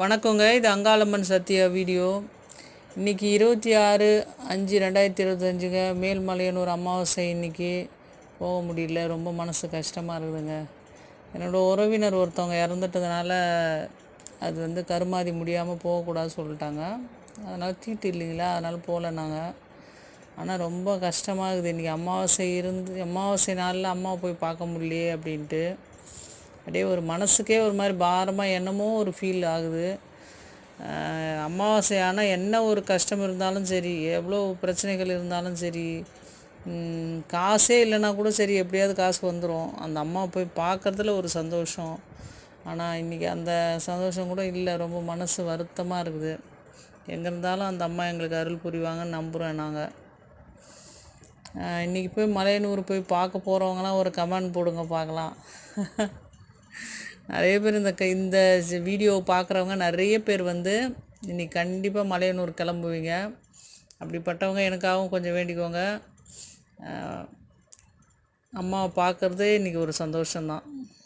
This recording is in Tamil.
வணக்கங்க. இது அங்காளம்மன் சத்யா வீடியோ. இன்றைக்கி 26/5/2025ங்க. மேல்மலையனூர் அமாவாசை. இன்றைக்கி போக முடியல, ரொம்ப மனசு கஷ்டமாக இருக்குதுங்க. என்னோடய உறவினர் ஒருத்தவங்க இறந்துட்டதுனால அது கருமாதி முடியாமல் போகக்கூடாது சொல்லிட்டாங்க. அதனால் தீட்டு இல்லைங்களா, அதனால் போகல நாங்கள். ஆனால் ரொம்ப கஷ்டமாக இருக்குது. இன்றைக்கி அமாவாசை நாளில் அம்மாவை போய் பார்க்க முடியலையே அப்படின்ட்டு அப்படியே ஒரு மனசுக்கே ஒரு மாதிரி பாரமாக என்னமோ ஒரு ஃபீல் ஆகுது. அமாவாசை ஆனால் என்ன ஒரு கஷ்டம் இருந்தாலும் சரி, எவ்வளோ பிரச்சனைகள் இருந்தாலும் சரி, காசே இல்லைன்னா கூட சரி, எப்படியாவது காசு வந்துடும். அந்த அம்மாவை போய் பார்க்குறதுல ஒரு சந்தோஷம். ஆனால் இன்றைக்கி அந்த சந்தோஷம் கூட இல்லை. ரொம்ப மனசு வருத்தமாக இருக்குது. எங்கே இருந்தாலும் அந்த அம்மா எங்களுக்கு அருள் புரிவாங்கன்னு நம்புகிறோம் நாங்கள். இன்றைக்கி போய் மலையனூர் போய் பார்க்க போகிறவங்களாம் ஒரு கமெண்ட் போடுங்க பார்க்கலாம். நிறைய பேர் இந்த வீடியோவை பார்க்குறவங்க நிறைய பேர் இன்றைக்கி கண்டிப்பாக மலையனூர் கிளம்புவீங்க. அப்படிப்பட்டவங்க எனக்காகவும் கொஞ்சம் வேண்டிக்கோங்க. அம்மாவை பார்க்குறதே இன்றைக்கி ஒரு சந்தோஷம்தான்.